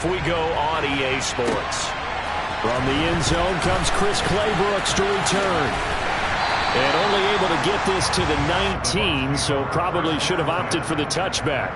off we go on EA Sports. From the end zone comes Chris Claybrooks to return. And only able to get this to the 19, so probably should have opted for the touchback.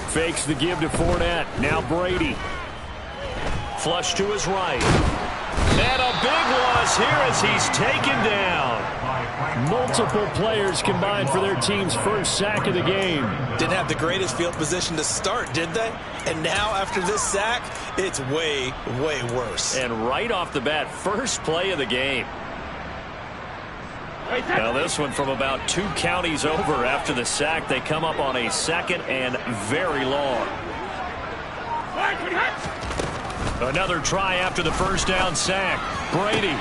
Fakes the give to Fournette. Now Brady. Flush to his right. And a big loss here as he's taken down. Multiple players combined for their team's first sack of the game. Didn't have the greatest field position to start, did they? And now after this sack, it's way, way worse. And right off the bat, first play of the game. Now this one from about 2 counties over after the sack. They come up on a second and very long. Another try after the first down sack. Brady.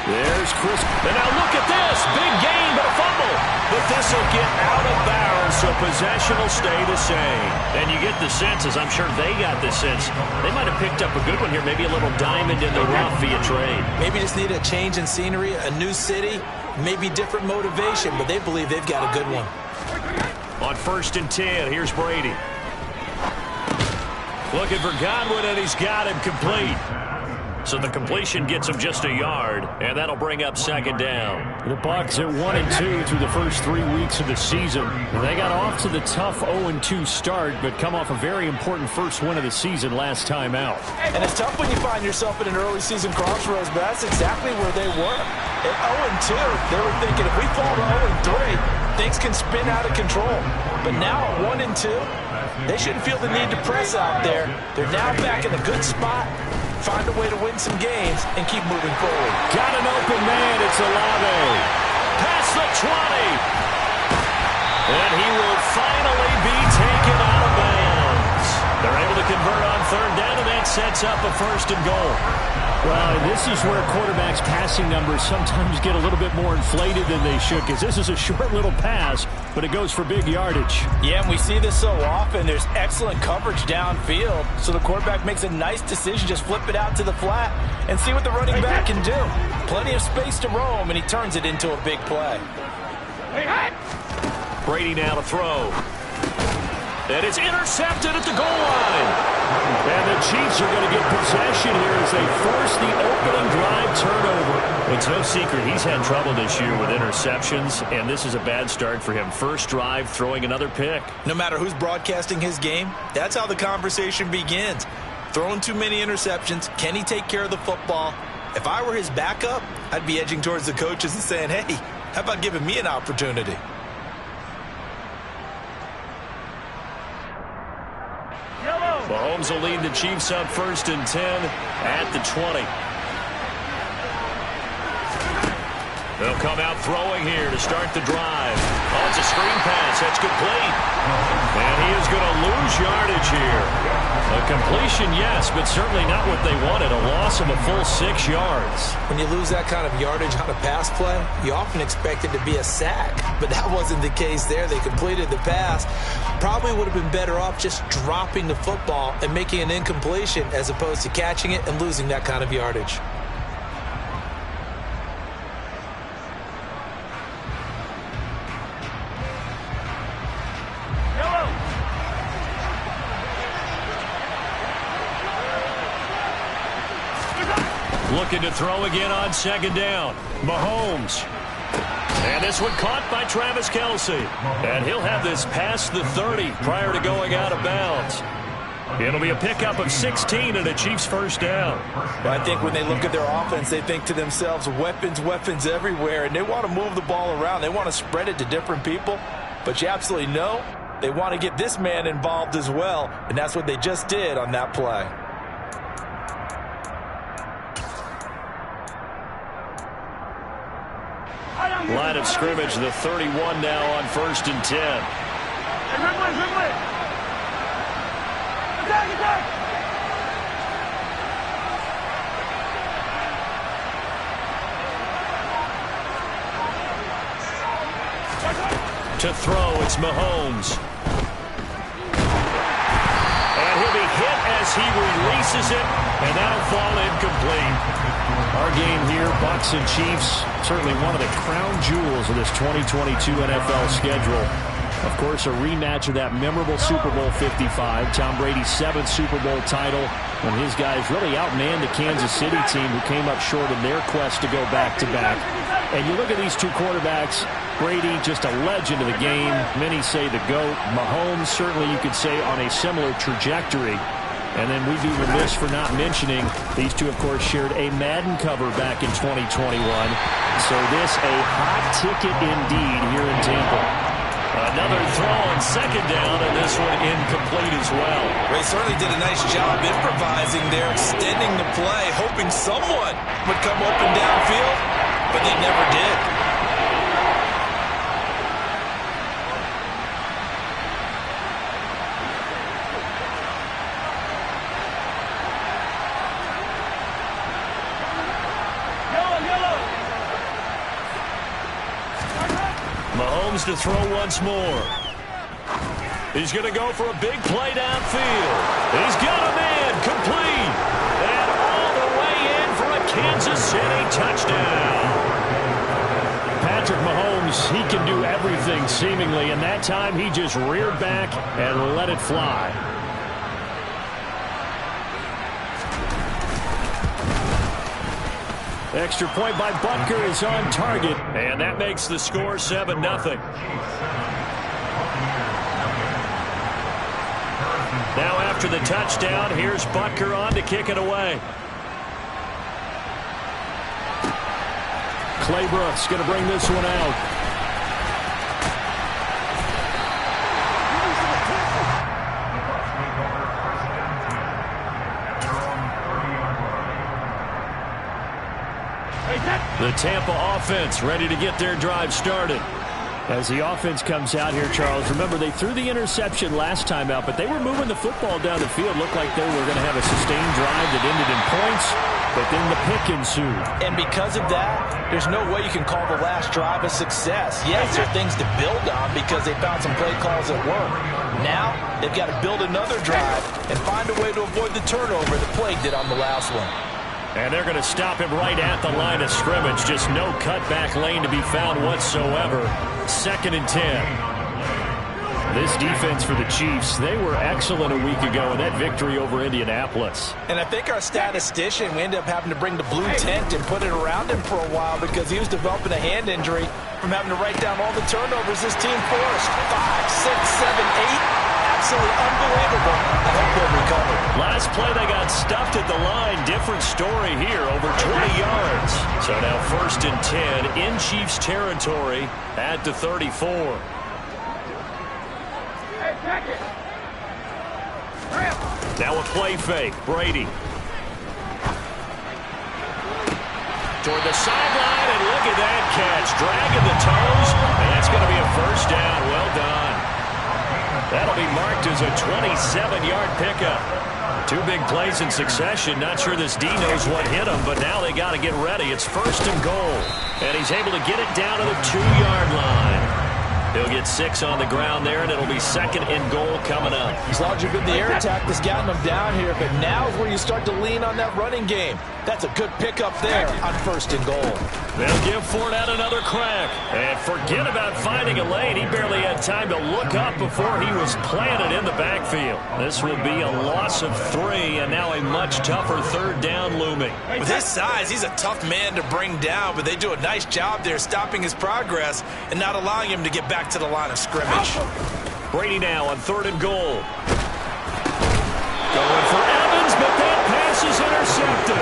There's Chris. And now look at this. Big gain, but a fumble. But this will get out of bounds, so possession will stay the same. And you get the sense, as I'm sure they got the sense, they might have picked up a good one here. Maybe a little diamond in the rough via trade. Maybe just need a change in scenery, a new city, maybe different motivation, but they believe they've got a good one. On 1st and 10, here's Brady. Looking for Godwin, and he's got him complete. So the completion gets him just a yard, and that'll bring up 2nd down. The Bucs at 1-2 through the first 3 weeks of the season. They got off to the tough 0-2 start, but come off a very important first win of the season last time out. And it's tough when you find yourself in an early season crossroads, but that's exactly where they were. At 0-2, they were thinking if we fall to 0-3, things can spin out of control. But now at 1-2, they shouldn't feel the need to press out there. They're now back in a good spot. Find a way to win some games and keep moving forward. Got an open man. It's Olave. Past the 20. And he will finally be taken out of bounds. They're able to convert on 3rd down, and that sets up a 1st and goal. Well, this is where quarterbacks' passing numbers sometimes get a little bit more inflated than they should, because this is a short little pass, but it goes for big yardage. Yeah, and we see this so often. There's excellent coverage downfield, so the quarterback makes a nice decision. Just flip it out to the flat and see what the running back can do. Plenty of space to roam, and he turns it into a big play. Brady now to throw. And it's intercepted at the goal line. And the Chiefs are going to get possession here as they force the opening drive turnover. It's no secret he's had trouble this year with interceptions, and this is a bad start for him. First drive, throwing another pick. No matter who's broadcasting his game, that's how the conversation begins. Throwing too many interceptions, can he take care of the football? If I were his backup, I'd be edging towards the coaches and saying, hey, how about giving me an opportunity? Mahomes will lead the Chiefs up 1st and 10 at the 20. They'll come out throwing here to start the drive. Oh, it's a screen pass. That's complete. And he is going to lose yardage here. A completion, yes, but certainly not what they wanted. A loss of a full 6 yards. When you lose that kind of yardage on a pass play, you often expect it to be a sack. But that wasn't the case there. They completed the pass. Probably would have been better off just dropping the football and making an incompletion as opposed to catching it and losing that kind of yardage. Looking to throw again on 2nd down. Mahomes. And this one caught by Travis Kelce. And he'll have this past the 30 prior to going out of bounds. It'll be a pickup of 16 and a Chiefs first down. But I think when they look at their offense, they think to themselves, weapons, weapons everywhere. And they want to move the ball around. They want to spread it to different people. But you absolutely know they want to get this man involved as well. And that's what they just did on that play. Line of scrimmage, the 31 now on 1st and 10. To throw, it's Mahomes. And he'll be hit as he releases it, and that'll fall incomplete. Our game here, Bucs and Chiefs, certainly one of the crown jewels of this 2022 NFL schedule. Of course, a rematch of that memorable Super Bowl 55, Tom Brady's 7th Super Bowl title, when his guys really outmanned the Kansas City team who came up short in their quest to go back-to-back. And you look at these two quarterbacks, Brady, just a legend of the game. Many say the GOAT. Mahomes, certainly you could say on a similar trajectory. And then we'd be remiss for not mentioning these two, of course, shared a Madden cover back in 2021. So this a hot ticket indeed here in Tampa. Another throw on second down, and this one incomplete as well. They certainly did a nice job improvising there, extending the play, hoping someone would come open downfield, but they never did. Mahomes to throw once more. He's going to go for a big play downfield. He's got a man complete. And all the way in for a Kansas City touchdown. Patrick Mahomes, he can do everything seemingly, and that time he just reared back and let it fly. Extra point by Butker is on target, and that makes the score 7-0. Now after the touchdown, here's Butker on to kick it away. Claybrook's going to bring this one out. The Tampa offense ready to get their drive started. As the offense comes out here, Charles, remember they threw the interception last time out, but they were moving the football down the field. Looked like they were going to have a sustained drive that ended in points, but then the pick ensued. And because of that, there's no way you can call the last drive a success. Yes, there are things to build on because they found some play calls that work. Now, they've got to build another drive and find a way to avoid the turnover that plagued it on the last one. And they're going to stop him right at the line of scrimmage. Just no cutback lane to be found whatsoever. 2nd and 10. This defense for the Chiefs, they were excellent a week ago in that victory over Indianapolis. And I think our statistician, we ended up having to bring the blue tent and put it around him for a while because he was developing a hand injury from having to write down all the turnovers this team forced. 5, 6, 7, 8. Absolutely unbelievable. I hope they'll recover. Last play, they got stuffed at the line. Different story here, over 20 yards. So now 1st and 10 in Chiefs territory at the 34. Now a play fake. Brady. Toward the sideline, and look at that catch. Dragging the toes, and that's going to be a 1st down. Well done. That'll be marked as a 27-yard pickup. 2 big plays in succession. Not sure this D knows what hit him, but now they got to get ready. It's 1st and goal, and he's able to get it down to the 2-yard line. He'll get 6 on the ground there, and it'll be 2nd and goal coming up. As long as you're good, the air attack that's gotten them down here, but now is where you start to lean on that running game. That's a good pickup there on 1st and goal. They'll give Fournette another crack. And forget about finding a lane. He barely had time to look up before he was planted in the backfield. This will be a loss of 3, and now a much tougher 3rd down looming. With his size, he's a tough man to bring down, but they do a nice job there stopping his progress and not allowing him to get back to the line of scrimmage. Brady now on 3rd and goal. Going for Evans, but that pass is intercepted.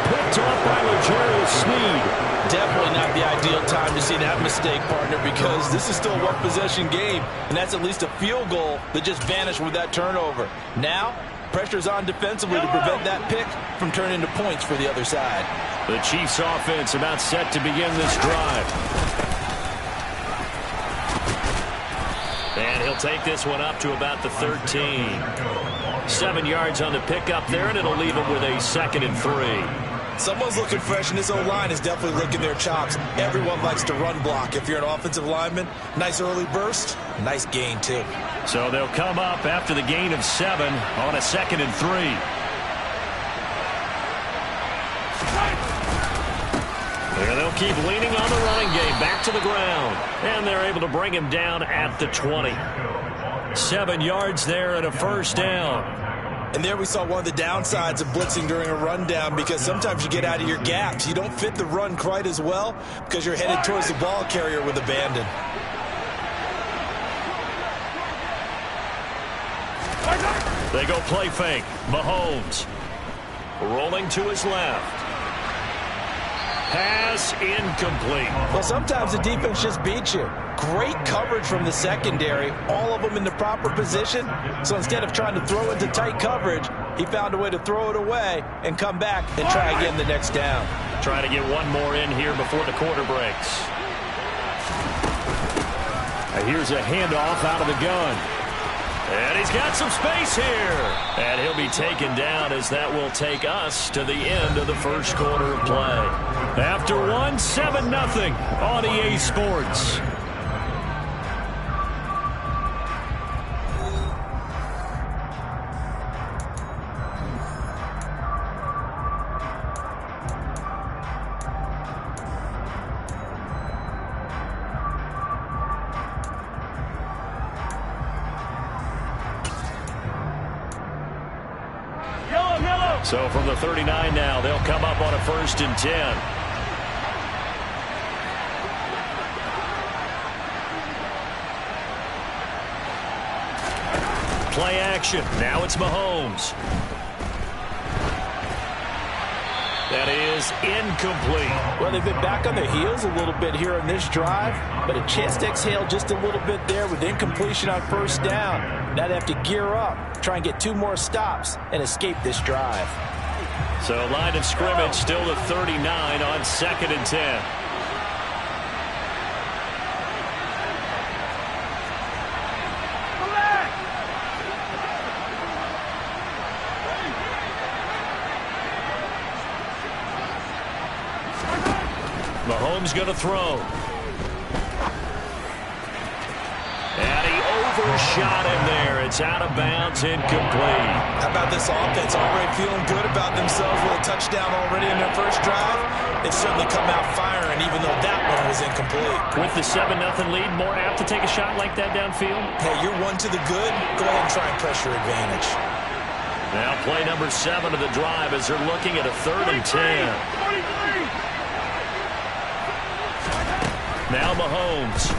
Picked off by L'Jarius Sneed. Definitely not the ideal time to see that mistake, partner, because this is still a one-possession game, and that's at least a field goal that just vanished with that turnover. Now, pressure's on defensively to prevent that pick from turning into points for the other side. The Chiefs offense about set to begin this drive. And he'll take this one up to about the 13. 7 yards on the pickup there, and it'll leave him with a 2nd and 3. Someone's looking fresh, and this O-line is definitely licking their chops. Everyone likes to run block. If you're an offensive lineman, nice early burst, nice gain, too. So they'll come up after the gain of 7 on a 2nd and 3. And they'll keep leaning on the running game, back to the ground. And they're able to bring him down at the 20. 7 yards there and a first down. And there we saw one of the downsides of blitzing during a rundown, because sometimes you get out of your gaps. You don't fit the run quite as well because you're headed towards the ball carrier with abandon. They go play fake. Mahomes rolling to his left. Pass incomplete. Well, sometimes the defense just beats you. Great coverage from the secondary, all of them in the proper position. So instead of trying to throw into tight coverage, he found a way to throw it away and come back and try again the next down. Trying to get one more in here before the quarter breaks. Here's a handoff out of the gun. And he's got some space here. And he'll be taken down, as that will take us to the end of the first quarter of play. After one, 7-0 on EA Sports. So from the 39 now, they'll come up on a 1st and 10. Play action. Now it's Mahomes. That is incomplete. Well, they've been back on their heels a little bit here on this drive, but a chance to exhale just a little bit there with incompletion on 1st down. Now they have to gear up, try and get 2 more stops, and escape this drive. So line of scrimmage still the 39 on 2nd and 10. Mahomes going to throw. And he overshot him there. It's out of bounds, incomplete. How about this offense? Already feeling good about themselves with a touchdown already in their first drive. They've certainly come out firing, even though that one was incomplete. With the 7-0 lead, more apt to take a shot like that downfield? Hey, you're one to the good. Go ahead and try and press your advantage. Now play number 7 of the drive as they're looking at a 3rd and 10. Now Mahomes.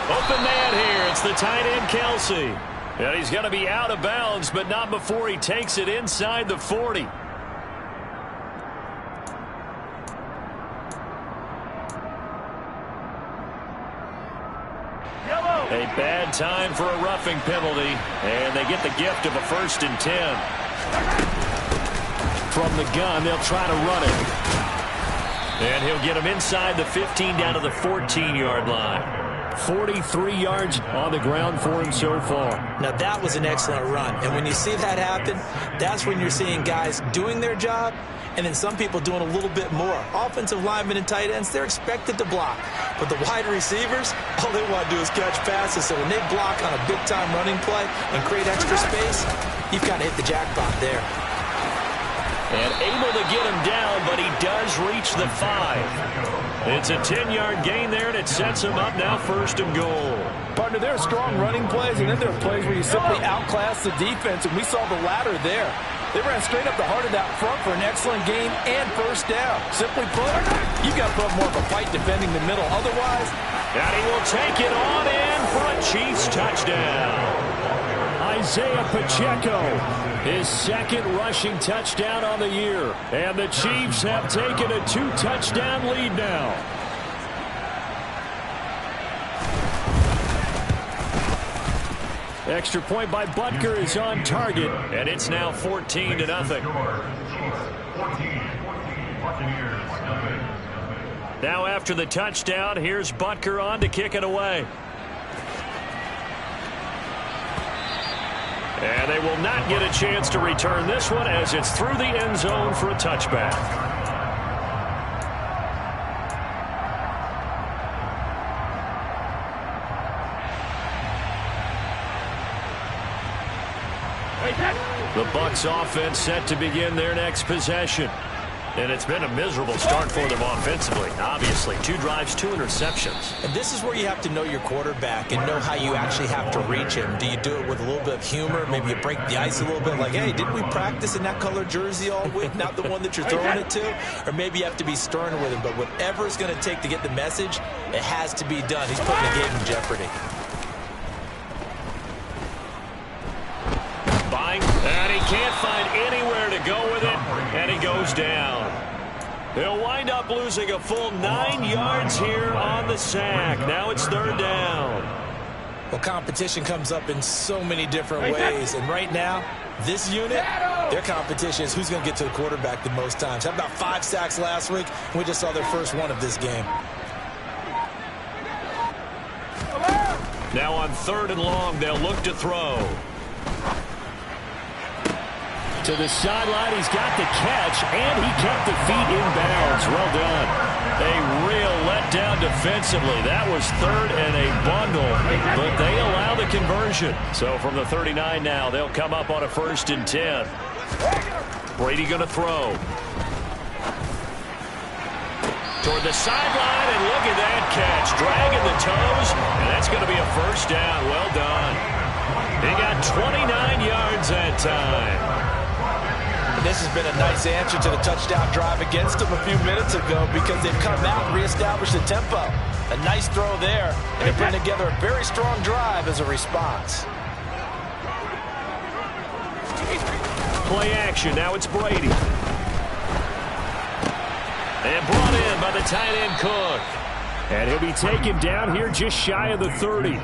Open man here. It's the tight end, Kelsey. And he's going to be out of bounds, but not before he takes it inside the 40. A bad time for a roughing penalty, and they get the gift of a 1st and 10. From the gun, they'll try to run it. And he'll get him inside the 15 down to the 14-yard line. 43 yards on the ground for him so far. Now, that was an excellent run. And when you see that happen, that's when you're seeing guys doing their job and then some people doing a little bit more. Offensive linemen and tight ends, they're expected to block. But the wide receivers, all they want to do is catch passes. So when they block on a big-time running play and create extra space, you've got to hit the jackpot there. And able to get him down, but he does reach the 5. It's a 10-yard gain there, and it sets him up now 1st and goal. Partner, there are strong running plays, and then there are plays where you simply outclass the defense, and we saw the latter there. They ran straight up the heart of that front for an excellent gain and 1st down. Simply put, you've got to put more of a fight defending the middle. Otherwise, and he will take it on in for a Chiefs touchdown. Isaiah Pacheco, his 2nd rushing touchdown on the year. And the Chiefs have taken a 2-touchdown lead now. Extra point by Butker is on target, and it's now 14-0. Now after the touchdown, here's Butker on to kick it away. And they will not get a chance to return this one as it's through the end zone for a touchback. The Bucs offense set to begin their next possession. And it's been a miserable start for them offensively. Obviously, 2 drives, 2 interceptions. And this is where you have to know your quarterback and know how you actually have to reach him. Do you do it with a little bit of humor? Maybe you break the ice a little bit like, hey, didn't we practice in that color jersey all week? Not the one that you're throwing it to? Or maybe you have to be stern with him. But whatever it's going to take to get the message, it has to be done. He's putting the game in jeopardy. And he can't find anywhere to go with it, and he goes down. He'll wind up losing a full 9 yards here on the sack. Now it's 3rd down. Well, competition comes up in so many different ways, and right now, this unit, their competition is who's going to get to the quarterback the most times. Had about 5 sacks last week, and we just saw their first one of this game. Now on 3rd and long, they'll look to throw. To the sideline, he's got the catch, and he kept the feet in bounds. Well done. A real letdown defensively. That was 3rd and a bundle, but they allow the conversion. So from the 39 now, they'll come up on a 1st and 10. Brady going to throw. Toward the sideline, and look at that catch. Dragging the toes, and that's going to be a 1st down. Well done. He got 29 yards that time. This has been a nice answer to the touchdown drive against them a few minutes ago because they've come out and reestablished the tempo. A nice throw there, and they're putting together a very strong drive as a response. Play action. Now it's Brady. And brought in by the tight end Cook. And he'll be taken down here just shy of the 30.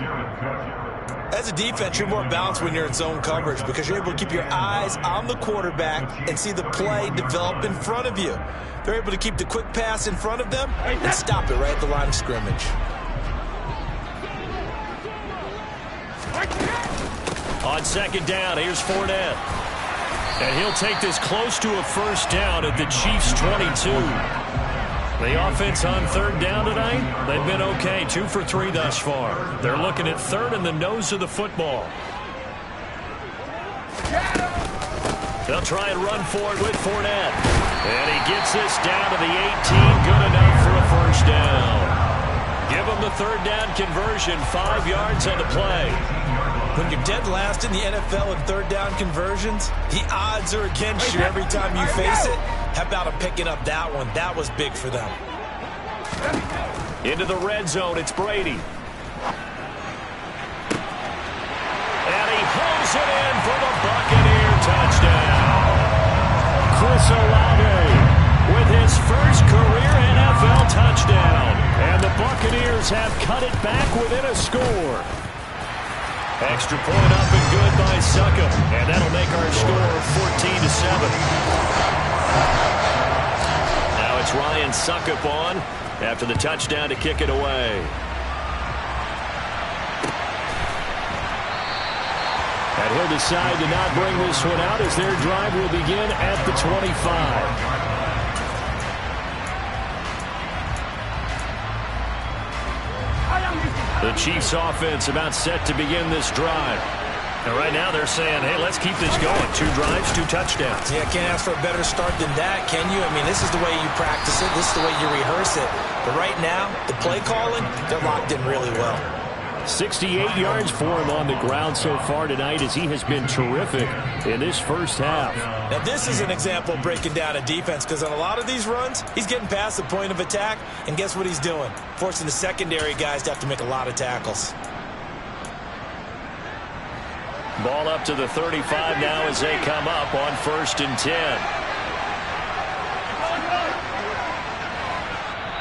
As a defense, you're more balanced when you're in zone coverage because you're able to keep your eyes on the quarterback and see the play develop in front of you. They're able to keep the quick pass in front of them and stop it right at the line of scrimmage. On 2nd down, here's Fournette. And he'll take this close to a 1st down at the Chiefs' 22. The offense on 3rd down tonight, they've been okay. 2 for 3 thus far. They're looking at 3rd and the nose of the football. They'll try and run for it with Fournette. And he gets this down to the 18. Good enough for a 1st down. Give him the 3rd down conversion. 5 yards on the play. When you're dead last in the NFL in 3rd down conversions, the odds are against you every time you face it. How about him picking up that one? That was big for them. Into the red zone, it's Brady. And he pulls it in for the Buccaneer touchdown. Chris Olave with his first career NFL touchdown. And the Buccaneers have cut it back within a score. Extra point up and good by Succop. And that'll make our score 14-7. Now it's Ryan Succop on after the touchdown to kick it away. And he'll decide to not bring this one out as their drive will begin at the 25. The Chiefs offense about set to begin this drive. And right now they're saying, hey, let's keep this going. 2 drives, 2 touchdowns. Yeah, can't ask for a better start than that, can you? I mean, this is the way you practice it. This is the way you rehearse it. But right now, the play calling, they're locked in really well. 68 yards for him on the ground so far tonight as he has been terrific in this first half. Now, this is an example of breaking down a defense because on a lot of these runs, he's getting past the point of attack, and guess what he's doing? Forcing the secondary guys to have to make a lot of tackles. Ball up to the 35 now as they come up on 1st and 10.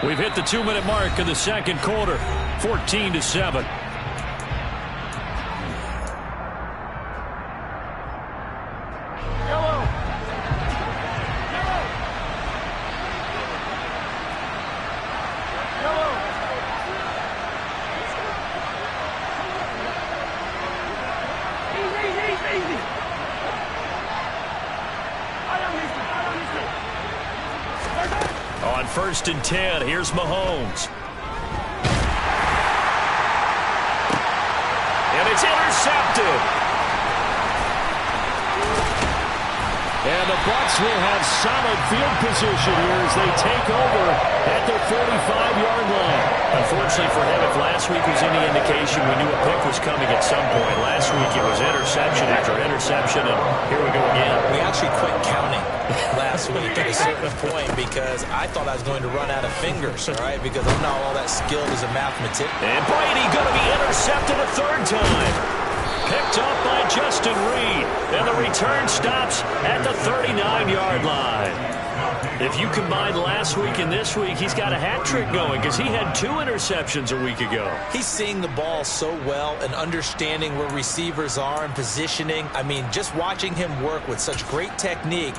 We've hit the 2-minute mark of the 2nd quarter, 14-7. Easy. 1st and 10. Here's Mahomes. And it's intercepted. And the Bucs will have solid field position here as they take over at their 45-yard line. Unfortunately for him, if last week was any indication, we knew a pick was coming at some point. Last week it was interception after interception, and here we go again. We actually quit counting last week at a certain point because I thought I was going to run out of fingers, all right, because I'm not all that skilled as a mathematician. And Brady going to be intercepted a 3rd time. Picked up by Justin Reed, and the return stops at the 39-yard line. If you combine last week and this week, he's got a hat trick going because he had 2 interceptions a week ago. He's seeing the ball so well and understanding where receivers are and positioning. I mean, just watching him work with such great technique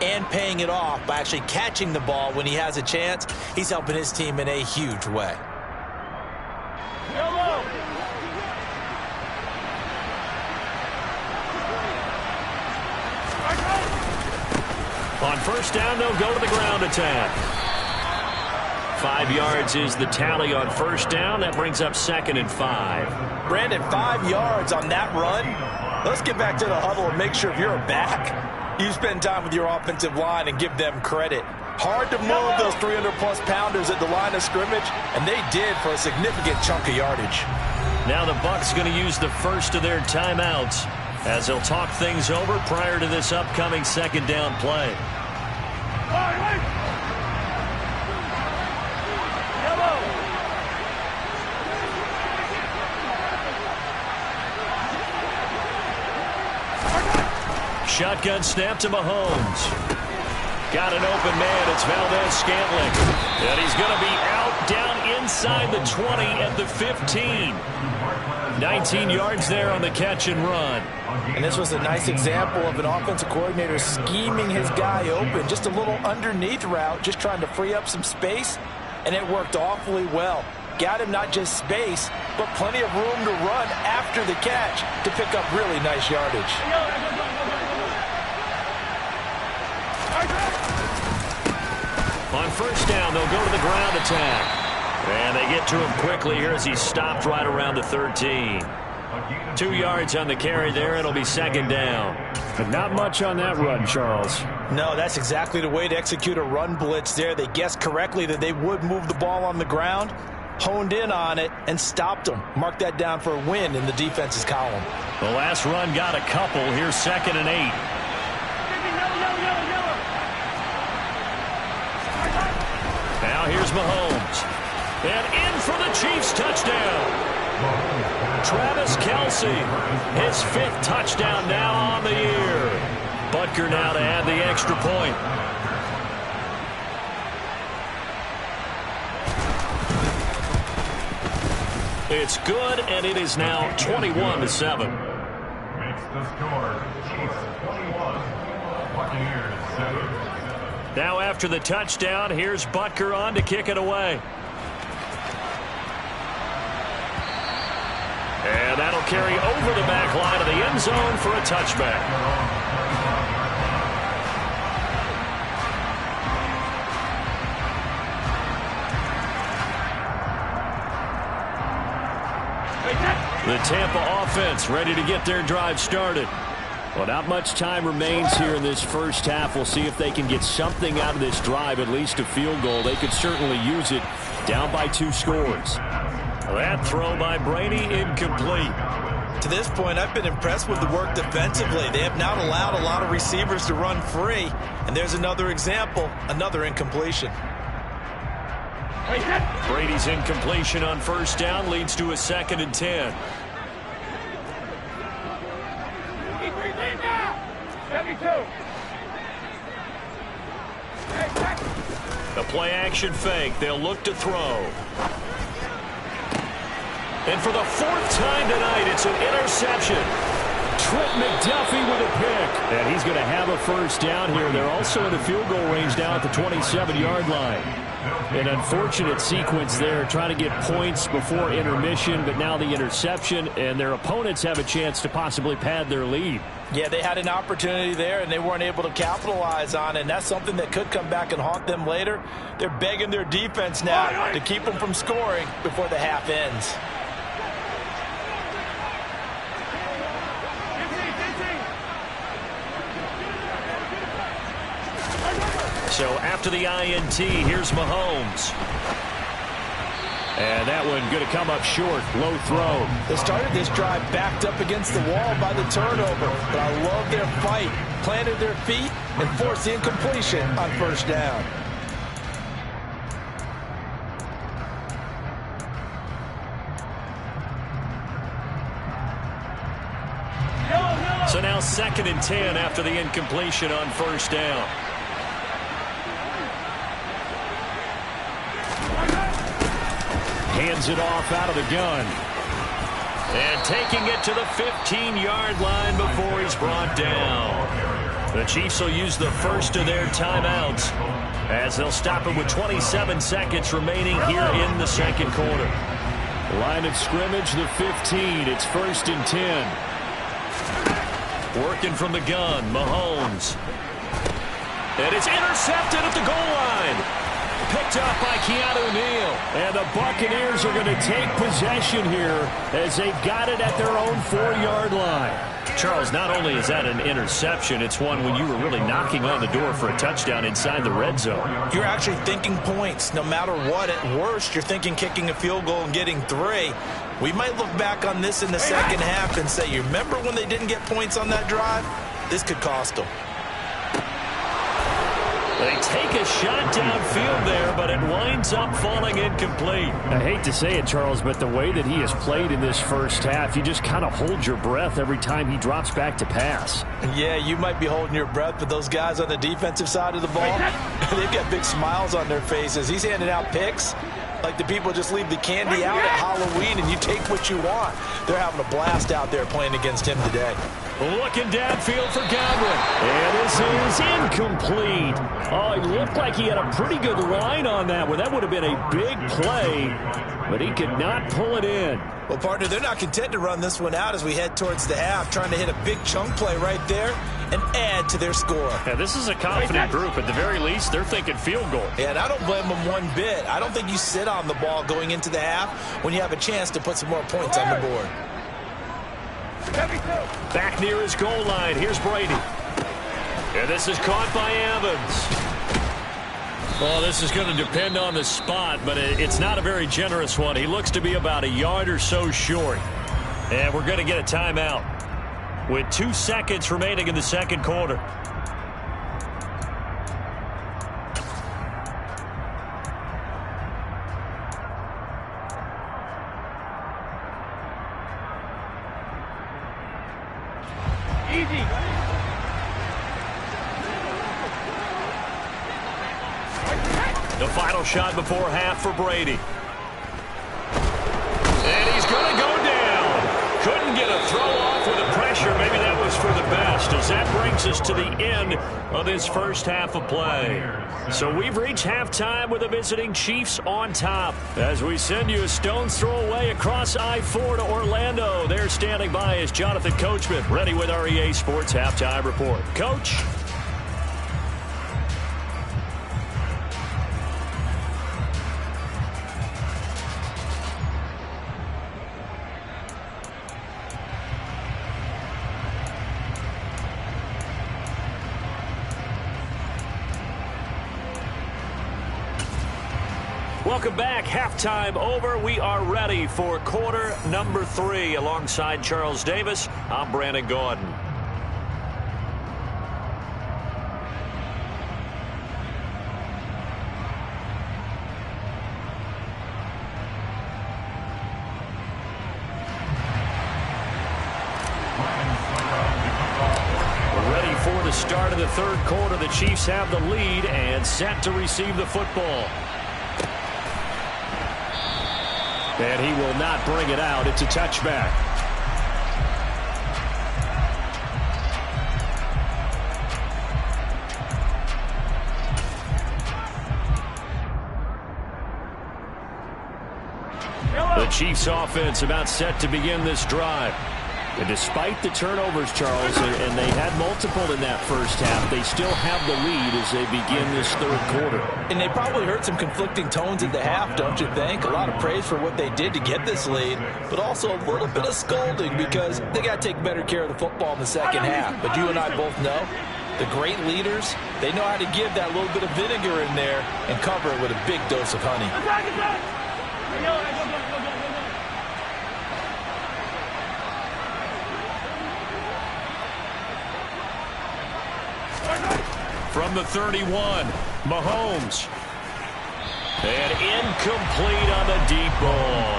and paying it off by actually catching the ball when he has a chance, he's helping his team in a huge way. On 1st down, they'll go to the ground attack. 5 yards is the tally on 1st down. That brings up 2nd and 5. Brandon, 5 yards on that run. Let's get back to the huddle and make sure if you're a back, you spend time with your offensive line and give them credit. Hard to move those 300-plus pounders at the line of scrimmage, and they did for a significant chunk of yardage. Now the Bucs going to use the first of their timeouts as they'll talk things over prior to this upcoming 2nd down play. Shotgun snap to Mahomes. Got an open man. It's Valdez-Scantling. And he's going to be out down inside the 20 at the 15. 19 yards there on the catch and run. And this was a nice example of an offensive coordinator scheming his guy open. Just a little underneath route, just trying to free up some space. And it worked awfully well. Got him not just space, but plenty of room to run after the catch to pick up really nice yardage. On 1st down, they'll go to the ground attack. And they get to him quickly here as he stopped right around the 13. 2 yards on the carry there. It'll be 2nd down. But not much on that run, Charles. No, that's exactly the way to execute a run blitz there. They guessed correctly that they would move the ball on the ground, honed in on it, and stopped them. Mark that down for a win in the defense's column. The last run got a couple. Here's 2nd and 8. Now here's Mahomes. And in for the Chiefs touchdown. Travis Kelce, his 5th touchdown now on the year. Butker now to add the extra point. It's good, and it is now 21-7. Makes the score. Chiefs 21, Buccaneers 7. Now after the touchdown, here's Butker on to kick it away. And that'll carry over the back line of the end zone for a touchback. The Tampa offense ready to get their drive started. Well, not much time remains here in this first half. We'll see if they can get something out of this drive, at least a field goal. They could certainly use it, down by 2 scores. That throw by Brady, incomplete. To this point, I've been impressed with the work defensively. They have not allowed a lot of receivers to run free. And there's another example, another incompletion. Brady's incompletion on 1st down leads to a 2nd and 10. The play action fake. They'll look to throw. And for the 4th time tonight, it's an interception. Trent McDuffie with a pick. And he's going to have a first down here. They're also in the field goal range now at the 27-yard line. An unfortunate sequence there, trying to get points before intermission, but now the interception, and their opponents have a chance to possibly pad their lead. Yeah, they had an opportunity there, and they weren't able to capitalize on it, and that's something that could come back and haunt them later. They're begging their defense now to keep them from scoring before the half ends. So after the INT, here's Mahomes. And that one going to come up short. Low throw. They started this drive backed up against the wall by the turnover. But I love their fight. Planted their feet and forced the incompletion on first down. So now 2nd and 10 after the incompletion on first down. Hands it off out of the gun. And taking it to the 15-yard line before he's brought down. The Chiefs will use the first of their timeouts as they'll stop it with 27 seconds remaining here in the second quarter. Line of scrimmage, the 15. It's 1st and 10. Working from the gun, Mahomes. And it's intercepted at the goal line. Picked up by Keanu Neal. And the Buccaneers are going to take possession here as they've got it at their own 4-yard line. Charles, not only is that an interception, it's one when you were really knocking on the door for a touchdown inside the red zone. You're actually thinking points. No matter what, at worst, you're thinking kicking a field goal and getting 3. We might look back on this in the second half and say, you remember when they didn't get points on that drive? This could cost them. They take a shot downfield there, but it winds up falling incomplete. I hate to say it, Charles, but the way that he has played in this first half, you just kind of hold your breath every time he drops back to pass. Yeah, you might be holding your breath, but those guys on the defensive side of the ball, they've got big smiles on their faces. He's handing out picks like the people just leave the candy out at Halloween and you take what you want. They're having a blast out there playing against him today. Looking downfield for Godwin. And this is incomplete. Oh, it looked like he had a pretty good line on that one. That would have been a big play, but he could not pull it in. Well, partner, they're not content to run this one out as we head towards the half, trying to hit a big chunk play right there and add to their score. Yeah, this is a confident group. At the very least, they're thinking field goal. Yeah, and I don't blame them one bit. I don't think you sit on the ball going into the half when you have a chance to put some more points on the board. Back near his goal line. Here's Brady. And this is caught by Evans. Well, this is going to depend on the spot, but it's not a very generous one. He looks to be about a yard or so short. And we're going to get a timeout with 2 seconds remaining in the second quarter. The final shot before half for Brady. And he's going to go down. Couldn't get a throw off with the pressure. Maybe that was for the best, as that brings us to the end of this first half of play. So we've reached halftime with the visiting Chiefs on top. As we send you a stone's throw away across I-4 to Orlando. There standing by is Jonathan Coachman, ready with our EA Sports Halftime Report. Coach. Welcome back. Halftime over. We are ready for quarter number 3. Alongside Charles Davis, I'm Brandon Gordon. We're ready for the start of the third quarter. The Chiefs have the lead and set to receive the football. And he will not bring it out. It's a touchback. Chiefs offense about set to begin this drive. And despite the turnovers, Charles, and they had multiple in that first half, they still have the lead as they begin this third quarter. And they probably heard some conflicting tones at the half, don't you think? A lot of praise for what they did to get this lead, but also a little bit of scolding because they got to take better care of the football in the second half. But you and I both know the great leaders, they know how to give that little bit of vinegar in there and cover it with a big dose of honey. From the 31, Mahomes. And incomplete on the deep ball.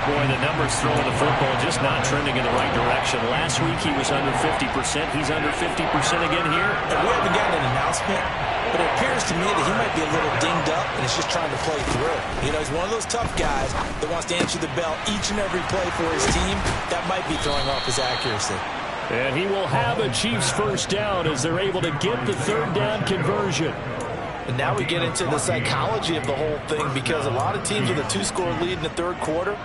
Boy, the numbers throwing the football just not trending in the right direction. Last week he was under 50%. He's under 50% again here. And we haven't gotten an announcement, but it appears to me that he might be a little dinged up and is just trying to play through. You know, he's one of those tough guys that wants to answer the bell each and every play for his team. That might be throwing off his accuracy. And he will have a Chiefs first down as they're able to get the third down conversion. And now we get into the psychology of the whole thing because a lot of teams with a two-score lead in the third quarter,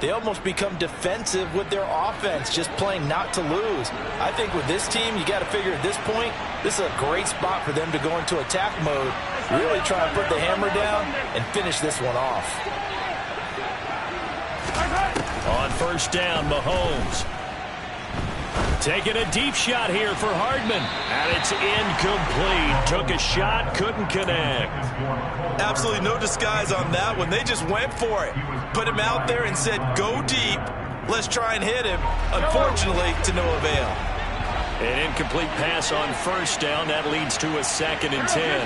they almost become defensive with their offense, just playing not to lose. I think with this team, you got to figure at this point, this is a great spot for them to go into attack mode, really try and put the hammer down and finish this one off. On first down, Mahomes. Taking a deep shot here for Hardman. And it's incomplete. Took a shot, couldn't connect. Absolutely no disguise on that one. They just went for it. Put him out there and said, go deep. Let's try and hit him. Unfortunately, to no avail. An incomplete pass on first down. That leads to a 2nd and 10.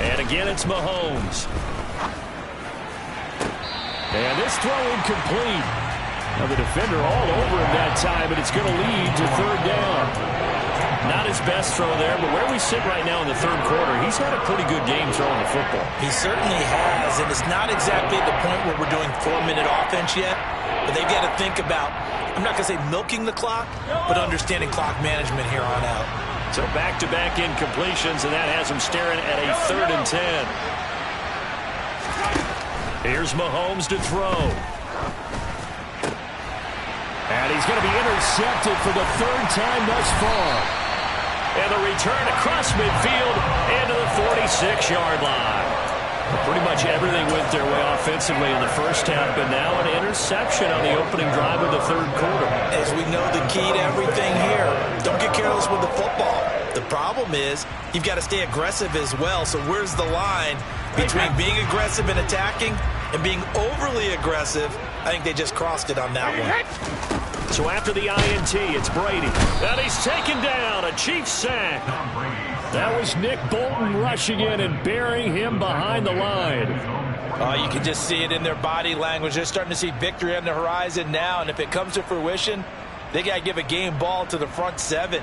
And again, it's Mahomes. And this throw incomplete. Now the defender all over him that time, but it's going to lead to third down. Not his best throw there, but where we sit right now in the third quarter, he's had a pretty good game throwing the football. He certainly has, and it's not exactly at the point where we're doing 4-minute offense yet, but they've got to think about, I'm not going to say milking the clock, but understanding clock management here on out. So back-to-back incompletions, and that has him staring at a 3rd and 10. Here's Mahomes to throw. And he's going to be intercepted for the 3rd time thus far. And the return across midfield into the 46-yard line. Pretty much everything went their way offensively in the first half, but now an interception on the opening drive of the third quarter. As we know, the key to everything here, don't get careless with the football. The problem is you've got to stay aggressive as well. So where's the line between being aggressive and attacking and being overly aggressive? I think they just crossed it on that one. So after the INT, it's Brady. And he's taken down, a Chiefs sack. That was Nick Bolton rushing in and burying him behind the line. You can just see it in their body language. They're starting to see victory on the horizon now, and if it comes to fruition, they got to give a game ball to the front 7.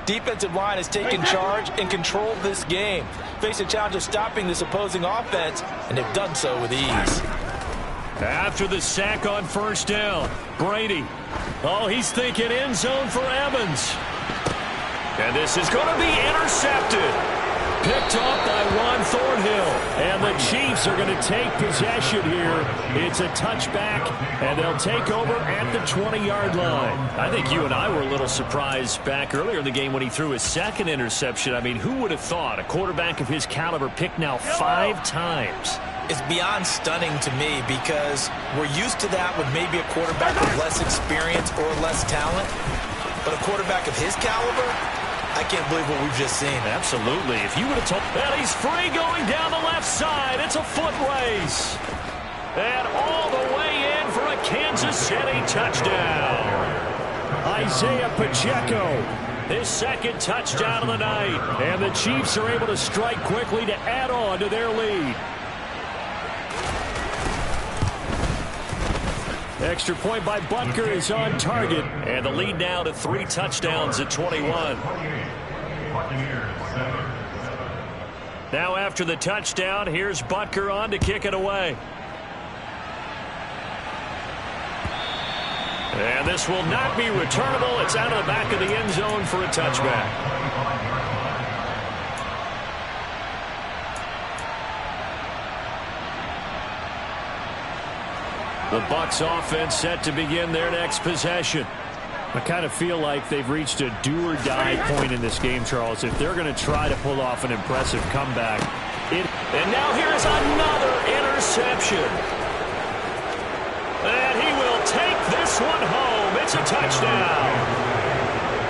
Defensive line has taken charge and controlled this game. Face a challenge of stopping this opposing offense, and they've done so with ease. After the sack on first down, Brady. Oh, he's thinking end zone for Evans. And this is going to be intercepted. Picked off by Ron Thornhill. And the Chiefs are going to take possession here. It's a touchback, and they'll take over at the 20-yard line. I think you and I were a little surprised back earlier in the game when he threw his 2nd interception. I mean, who would have thought a quarterback of his caliber picked now 5 times? It's beyond stunning to me because we're used to that with maybe a quarterback with less experience or less talent. But a quarterback of his caliber, I can't believe what we've just seen. Absolutely. If you would have told... And he's free going down the left side. It's a foot race. And all the way in for a Kansas City touchdown. Isaiah Pacheco, his 2nd touchdown of the night. And the Chiefs are able to strike quickly to add on to their lead. Extra point by Butker is on target. And the lead now to 3 touchdowns at 21. Now after the touchdown, here's Butker on to kick it away. And this will not be returnable. It's out of the back of the end zone for a touchback. The Bucs offense set to begin their next possession. I kind of feel like they've reached a do-or-die point in this game, Charles. If they're going to try to pull off an impressive comeback. And now here's another interception. And he will take this one home. It's a touchdown.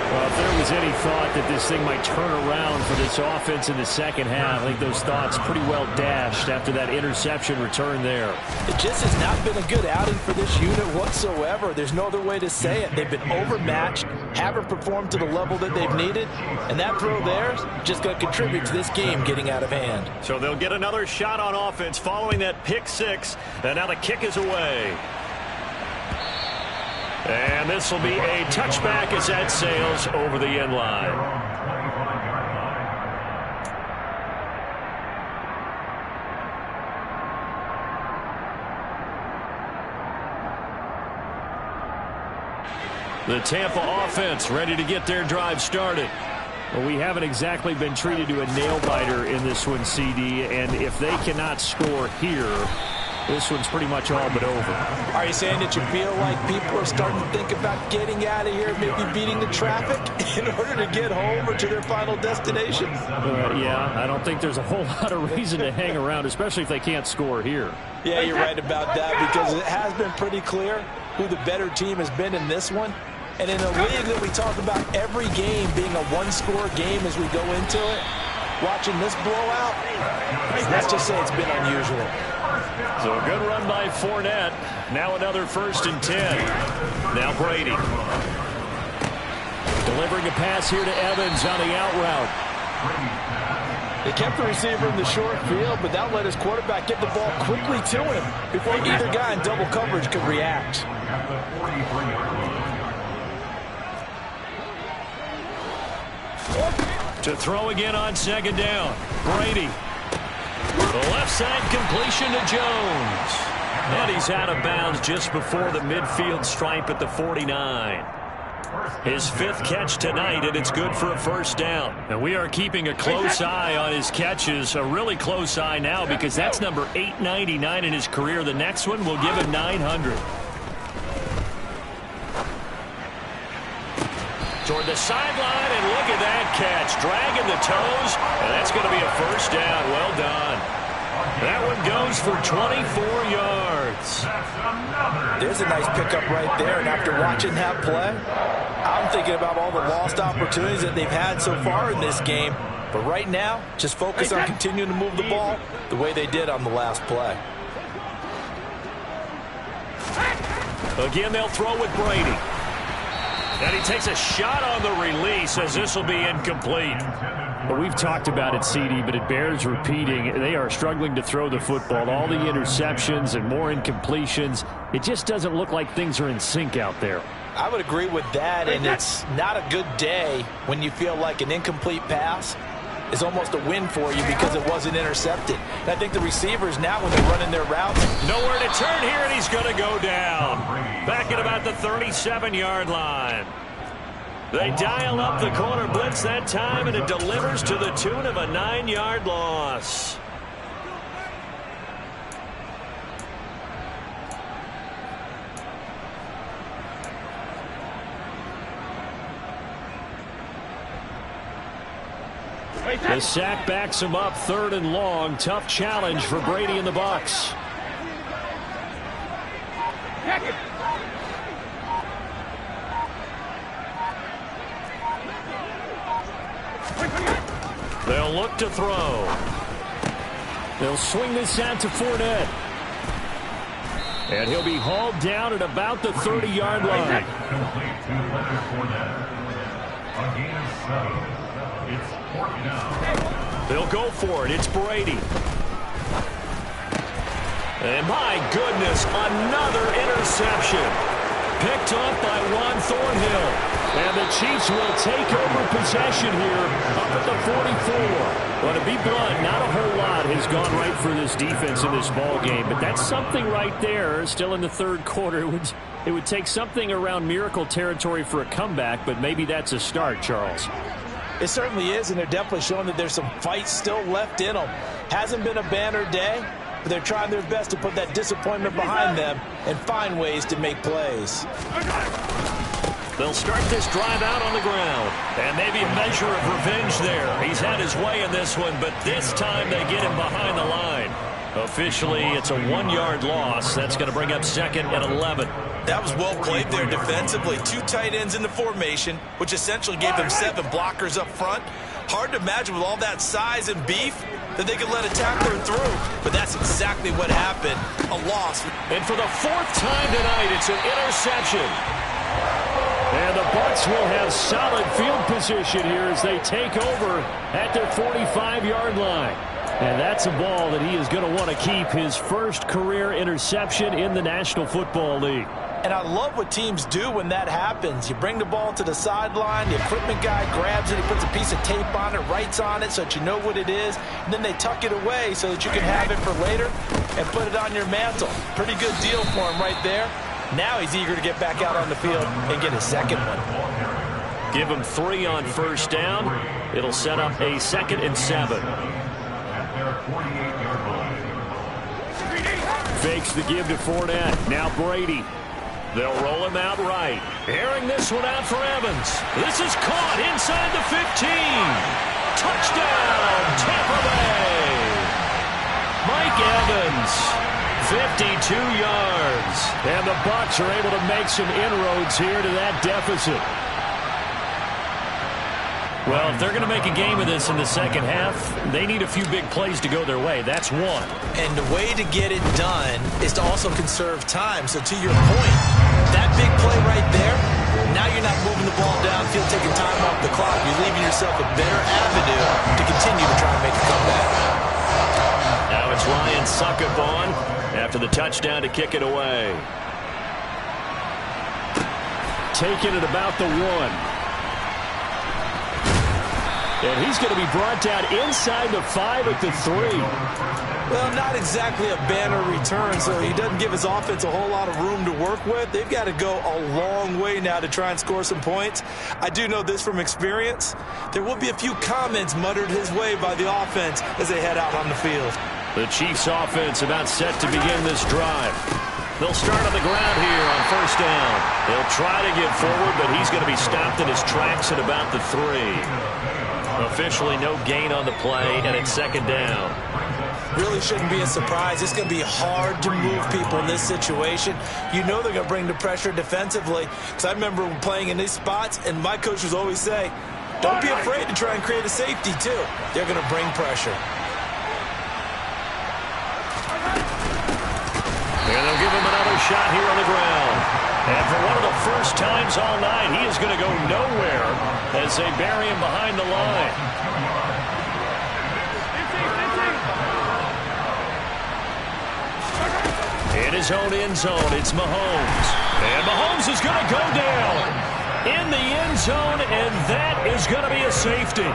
Well, if there was any thought that this thing might turn around for this offense in the second half, I think those thoughts pretty well dashed after that interception return there. It just has not been a good outing for this unit whatsoever. There's no other way to say it. They've been overmatched, haven't performed to the level that they've needed, and that throw there is just going to contribute to this game getting out of hand. So they'll get another shot on offense following that pick six, and now the kick is away. And this will be a touchback as that sails over the end line. The Tampa offense ready to get their drive started. Well, we haven't exactly been treated to a nail-biter in this one, CD, and if they cannot score here, this one's pretty much all but over. Are you saying that you feel like people are starting to think about getting out of here, maybe beating the traffic in order to get home or to their final destination? Yeah, I don't think there's a whole lot of reason to hang around, especially if they can't score here. Yeah, you're right about that, because it has been pretty clear who the better team has been in this one. And in a league that we talk about every game being a one-score game as we go into it, watching this blowout, let's just say it's been unusual. So a good run by Fournette. Now another 1st and 10. Now Brady. Delivering a pass here to Evans on the out route. They kept the receiver in the short field, but that let his quarterback get the ball quickly to him before either guy in double coverage could react. To throw again on 2nd down. Brady. The left side completion to Jones. And he's out of bounds just before the midfield stripe at the 49. His 5th catch tonight, and it's good for a 1st down. And we are keeping a close eye on his catches, a really close eye now, because that's number 899 in his career. The next one will give him 900. Toward the sideline, and look at that catch. Dragging the toes, and that's going to be a 1st down. Well done. That one goes for 24 yards. There's a nice pickup right there, and after watching that play, I'm thinking about all the lost opportunities that they've had so far in this game. But right now, just focus on continuing to move the ball the way they did on the last play. Again, they'll throw with Brady. And he takes a shot on the release as this will be incomplete. Well, we've talked about it, CD, but it bears repeating. They are struggling to throw the football. All the interceptions and more incompletions. It just doesn't look like things are in sync out there. I would agree with that, and it's not a good day when you feel like an incomplete pass is almost a win for you because it wasn't intercepted. And I think the receivers now, when they're running their routes, nowhere to turn here, and he's going to go down. Back at about the 37-yard line. They dial up the corner blitz that time, and it delivers to the tune of a 9-yard loss. The sack backs him up, 3rd and long. Tough challenge for Brady and the Bucs. They'll look to throw. They'll swing this out to Fournette. And he'll be hauled down at about the 30-yard line. They'll go for it. It's Brady. And my goodness, another interception. Picked off by Juan Thornhill. And the Chiefs will take over possession here up at the 44. Well, to be blunt, not a whole lot has gone right for this defense in this ball game, but that's something right there. Still in the 3rd quarter. It would take something around miracle territory for a comeback, but maybe that's a start, Charles. It certainly is, and they're definitely showing that there's some fight still left in them. Hasn't been a banner day, but they're trying their best to put that disappointment behind them and find ways to make plays. They'll start this drive out on the ground. And maybe a measure of revenge there. He's had his way in this one, but this time they get him behind the line. Officially, it's a 1-yard loss. That's going to bring up 2nd and 11. That was well played there defensively. 2 tight ends in the formation, which essentially gave them 7 blockers up front. Hard to imagine with all that size and beef that they could let a tackler through. But that's exactly what happened. A loss. And for the 4th time tonight, it's an interception. And the Bucs will have solid field position here as they take over at their 45-yard line. And that's a ball that he is going to want to keep, his first career interception in the National Football League. And I love what teams do when that happens. You bring the ball to the sideline, the equipment guy grabs it, he puts a piece of tape on it, writes on it so that you know what it is, and then they tuck it away so that you can have it for later and put it on your mantle. Pretty good deal for him right there. Now he's eager to get back out on the field and get his second one. Give him 3 on first down. It'll set up a 2nd and 7. Fakes the give to Fournette. Now Brady. They'll roll him out right. Airing this one out for Evans. This is caught inside the 15. Touchdown, Tampa Bay. Mike Evans, 52 yards. And the Bucs are able to make some inroads here to that deficit. Well, if they're going to make a game of this in the second half, they need a few big plays to go their way. That's one. And the way to get it done is to also conserve time. So to your point, that big play right there, now you're not moving the ball downfield, taking time off the clock. You're leaving yourself a better avenue to continue to try and make a comeback. Now it's Ryan Suckathon after the touchdown to kick it away. Taking it about the 1. And he's going to be brought down inside the 5 at the 3. Well, not exactly a banner return, so he doesn't give his offense a whole lot of room to work with. They've got to go a long way now to try and score some points. I do know this from experience. There will be a few comments muttered his way by the offense as they head out on the field. The Chiefs offense about set to begin this drive. They'll start on the ground here on first down. They'll try to get forward, but he's going to be stopped in his tracks at about the 3. Officially no gain on the play, and it's 2nd down. Really shouldn't be a surprise. It's going to be hard to move people in this situation. You know they're going to bring the pressure defensively. Because I remember playing in these spots, and my coach was always saying, don't be afraid to try and create a safety, too. They're going to bring pressure. And they'll give him another shot here on the ground. And for one of the first times all night, he is going to go nowhere as they bury him behind the line. In his own end zone, it's Mahomes. And Mahomes is going to go down in the end zone, and that is going to be a safety.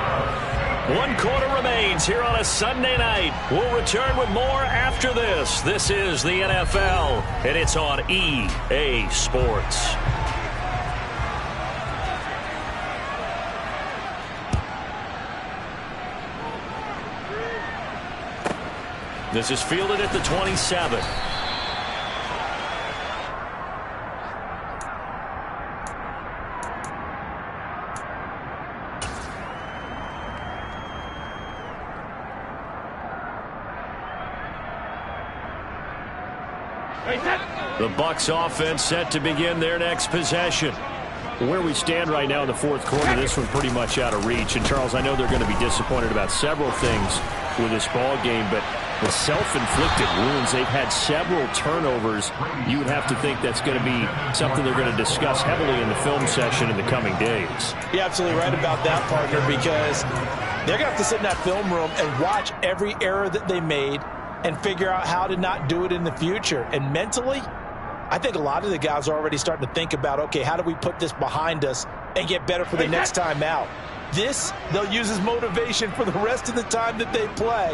1 quarter remains here on a Sunday night. We'll return with more after this. This is the NFL, and it's on EA Sports. This is fielded at the 27. The Bucs offense set to begin their next possession. Where we stand right now in the 4th quarter, this one pretty much out of reach. And, Charles, I know they're going to be disappointed about several things with this ball game, but the self-inflicted wounds, they've had several turnovers. You would have to think that's going to be something they're going to discuss heavily in the film session in the coming days. You're absolutely right about that, partner, because they're going to have to sit in that film room and watch every error that they made and figure out how to not do it in the future. And mentally, I think a lot of the guys are already starting to think about, okay, how do we put this behind us and get better for the next time out? This, they'll use as motivation for the rest of the time that they play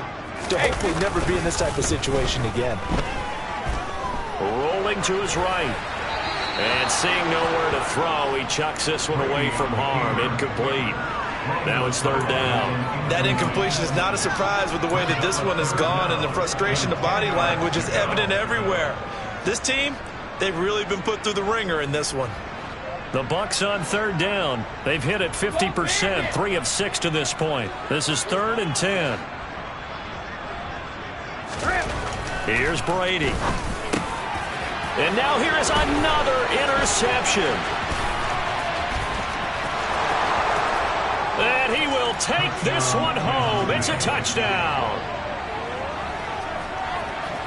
to hopefully never be in this type of situation again. Rolling to his right. And seeing nowhere to throw, he chucks this one away from harm. Incomplete. Now it's third down. That incompletion is not a surprise with the way that this one has gone, and the frustration of body language is evident everywhere. This team, they've really been put through the ringer in this one. The Bucs on third down. They've hit it 50%, 3 of 6 to this point. This is 3rd and 10. Here's Brady. And now here is another interception. And he will take this one home. It's a touchdown.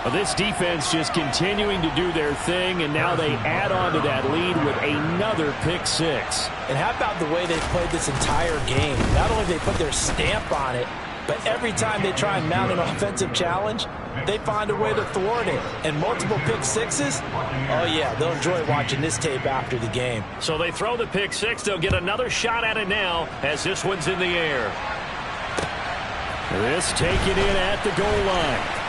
Well, this defense just continuing to do their thing, and now they add on to that lead with another pick six. And how about the way they played this entire game? Not only did they put their stamp on it, but every time they try and mount an offensive challenge, they find a way to thwart it. And multiple pick sixes, oh yeah, they'll enjoy watching this tape after the game. So they throw the pick six. They'll get another shot at it now as this one's in the air. This taken in at the goal line.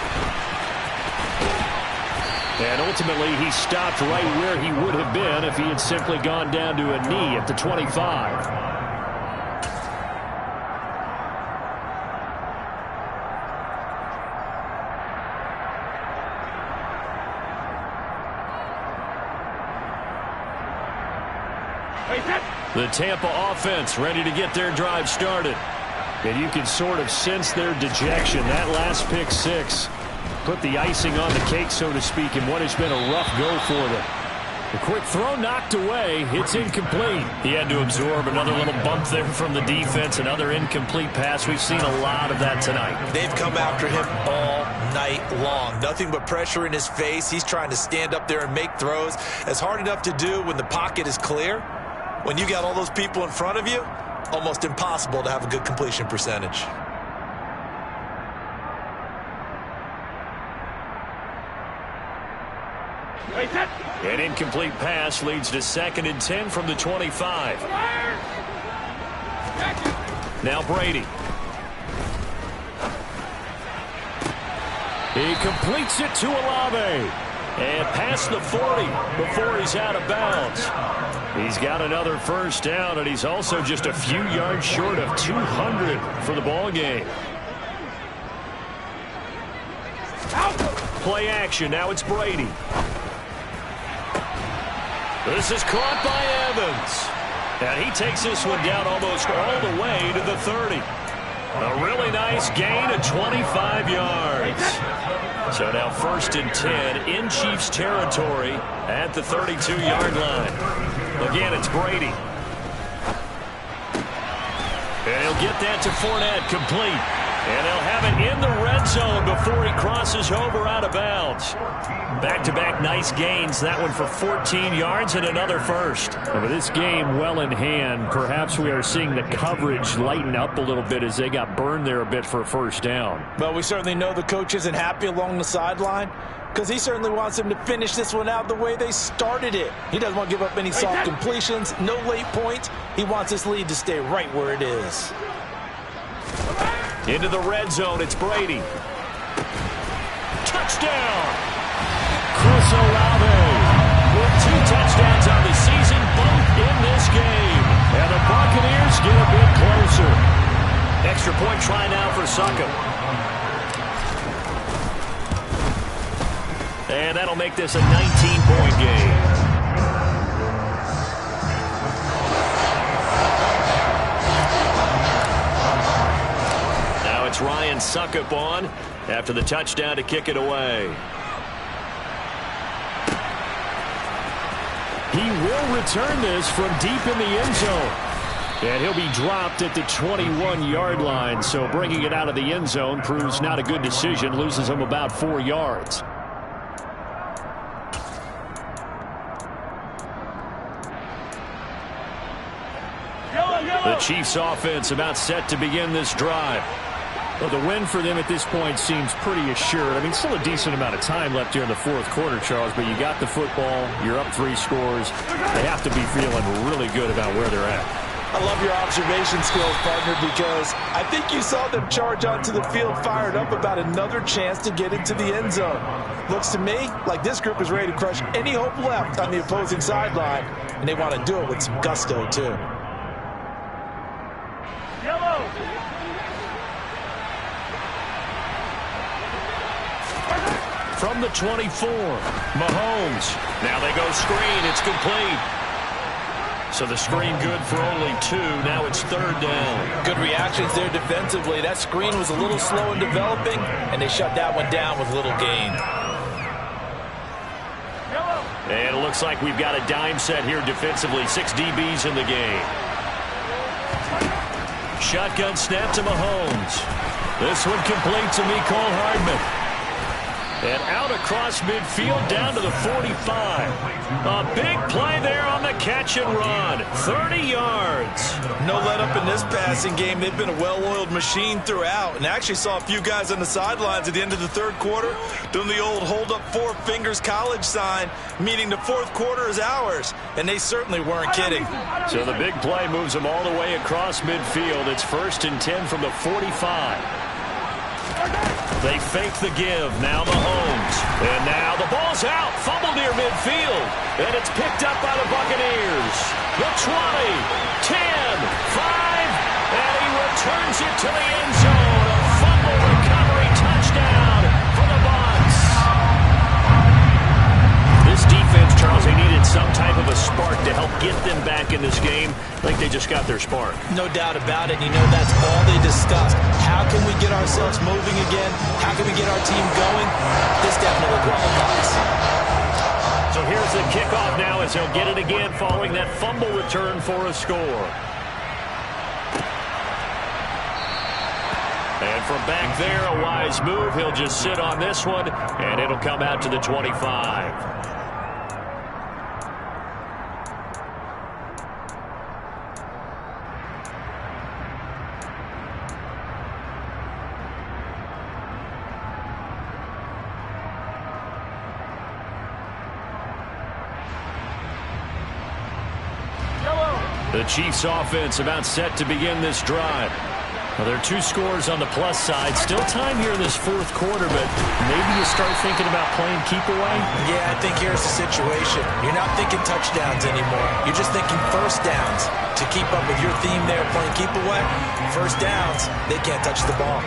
And ultimately, he stopped right where he would have been if he had simply gone down to a knee at the 25. The Tampa offense ready to get their drive started. And you can sort of sense their dejection. That last pick six put the icing on the cake, so to speak, in what has been a rough go for them. The quick throw knocked away. It's incomplete. He had to absorb another little bump there from the defense. Another incomplete pass. We've seen a lot of that tonight. They've come after him all night long. Nothing but pressure in his face. He's trying to stand up there and make throws. It's hard enough to do when the pocket is clear. When you got all those people in front of you, almost impossible to have a good completion percentage. An incomplete pass leads to 2nd and 10 from the 25. Now Brady. He completes it to Olave. And past the 40 before he's out of bounds. He's got another first down, and he's also just a few yards short of 200 for the ball game. Play action. Now it's Brady. This is caught by Evans. And he takes this one down almost all the way to the 30. A really nice gain of 25 yards. So now 1st and 10 in Chiefs territory at the 32-yard line. Again, it's Brady. And he'll get that to Fournette, complete. And they'll have it in the red zone before he crosses over out of bounds. Back-to-back nice gains. That one for 14 yards and another first. And with this game well in hand, perhaps we are seeing the coverage lighten up a little bit as they got burned there a bit for a first down. Well, we certainly know the coach isn't happy along the sideline because he certainly wants them to finish this one out the way they started it. He doesn't want to give up any soft completions, no late points. He wants this lead to stay right where it is. Into the red zone, it's Brady. Touchdown! Chris Olave with 2 touchdowns on the season, both in this game. And the Buccaneers get a bit closer. Extra point try now for Suckup. And that'll make this a 19-point game. It's Ryan Suckup on after the touchdown to kick it away. He will return this from deep in the end zone. And he'll be dropped at the 21-yard line. So bringing it out of the end zone proves not a good decision. Loses him about 4 yards. The Chiefs offense about set to begin this drive. Well, the win for them at this point seems pretty assured. I mean, still a decent amount of time left here in the 4th quarter, Charles, but you got the football, you're up 3 scores. They have to be feeling really good about where they're at. I love your observation skills, partner, because I think you saw them charge onto the field fired up about another chance to get into the end zone. Looks to me like this group is ready to crush any hope left on the opposing sideline, and they want to do it with some gusto, too. from the 24. Mahomes. Now they go screen. It's complete. So the screen good for only 2. Now it's 3rd down. Good reactions there defensively. That screen was a little slow in developing, and they shut that one down with little gain. And it looks like we've got a dime set here defensively. 6 DBs in the game. Shotgun snap to Mahomes. This one complete to Mecole Hardman. And out across midfield down to the 45. A big play there on the catch and run. 30 yards. No let up in this passing game. They've been a well-oiled machine throughout. And I actually saw a few guys on the sidelines at the end of the 3rd quarter doing the old hold up 4 fingers college sign, meaning the 4th quarter is ours. And they certainly weren't kidding. So the big play moves them all the way across midfield. It's 1st and 10 from the 45. They fake the give. Now Mahomes. And now the ball's out. Fumble near midfield. And it's picked up by the Buccaneers. The 20, 10, 5, and he returns it to the end zone. A fumble recovery touchdown for the Bucs. This defense, Charles, they needed some type of a spark to help get them back in this game. I think they just got their spark. No doubt about it. You know, that's all they discussed. How can we get ourselves moving again? How can we get our team going? This definitely qualifies. So here's the kickoff now as he'll get it again following that fumble return for a score. And from back there, a wise move. He'll just sit on this one, and it'll come out to the 25. The Chiefs offense about set to begin this drive. Well, there are 2 scores on the plus side. Still time here in this 4th quarter, but maybe you start thinking about playing keep away? Yeah, I think here's the situation. You're not thinking touchdowns anymore. You're just thinking first downs. To keep up with your theme there, playing keep away, first downs, they can't touch the ball.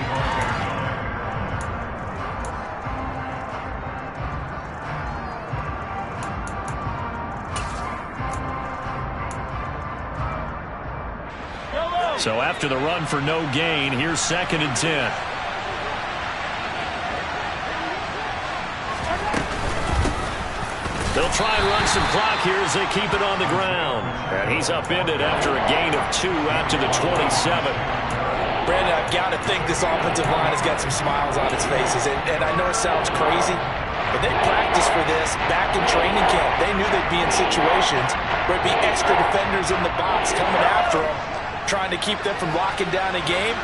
So after the run for no gain, here's 2nd and 10. They'll try and run some clock here as they keep it on the ground. And he's upended after a gain of 2 out to the 27. Brandon, I've got to think this offensive line has got some smiles on its faces. And I know it sounds crazy, but they practiced for this back in training camp. They knew they'd be in situations where it'd be extra defenders in the box coming after them, trying to keep them from locking down a game.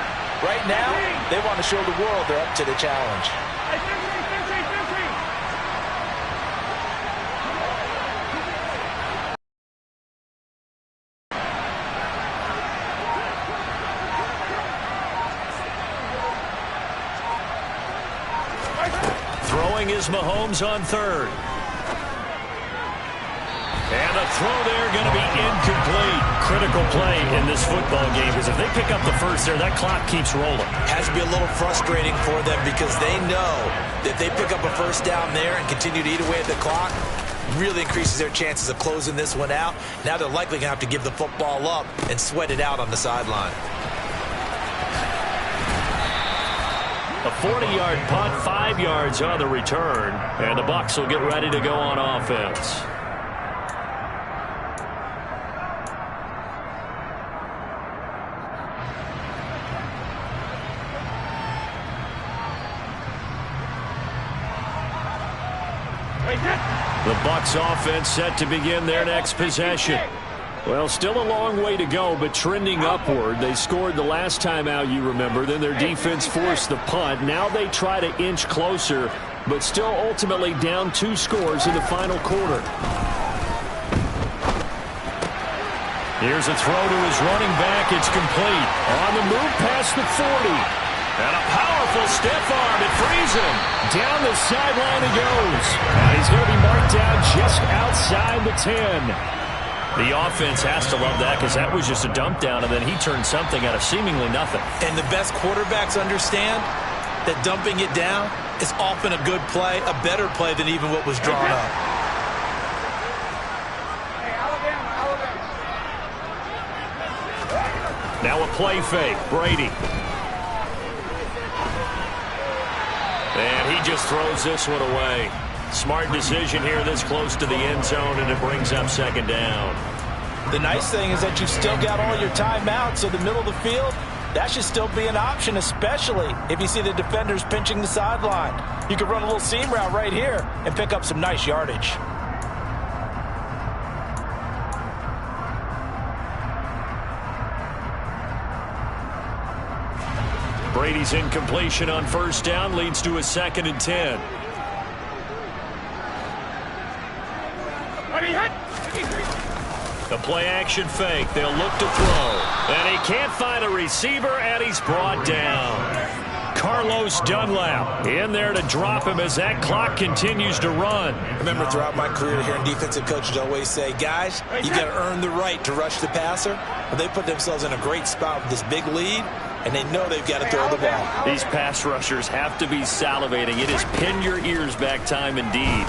Right now, they want to show the world they're up to the challenge. Throwing is Mahomes on 3rd. And the throw there going to be incomplete. Critical play in this football game because if they pick up the first there, that clock keeps rolling. Has to be a little frustrating for them because they know that they pick up a first down there and continue to eat away at the clock, really increases their chances of closing this one out. Now they're likely going to have to give the football up and sweat it out on the sideline. A 40-yard punt, 5 yards on the return, and the Bucs will get ready to go on offense. The Bucs offense set to begin their next possession. Well, still a long way to go, but trending upward. They scored the last time out, you remember. Then their defense forced the punt. Now they try to inch closer, but still ultimately down 2 scores in the final quarter. Here's a throw to his running back. It's complete. On the move past the 40. And a powerful stiff arm. It frees him. Down the sideline he goes. And he's going to be marked down just outside the 10. The offense has to love that because that was just a dump down, and then he turned something out of seemingly nothing. And the best quarterbacks understand that dumping it down is often a good play, a better play than even what was drawn up. Now a play fake. Brady. And he just throws this one away. Smart decision here this close to the end zone, and it brings up second down. The nice thing is that you've still got all your timeouts, so the middle of the field, that should still be an option, especially if you see the defenders pinching the sideline. You can run a little seam route right here and pick up some nice yardage. Brady's incompletion on first down leads to a 2nd and 10. The play-action fake. They'll look to throw. And he can't find a receiver, and he's brought down. Carlos Dunlap in there to drop him as that clock continues to run. I remember throughout my career hearing defensive coaches always say, guys, you got to earn the right to rush the passer. But they put themselves in a great spot with this big lead, and they know they've got to throw the ball. These pass rushers have to be salivating. It is pin your ears back time indeed.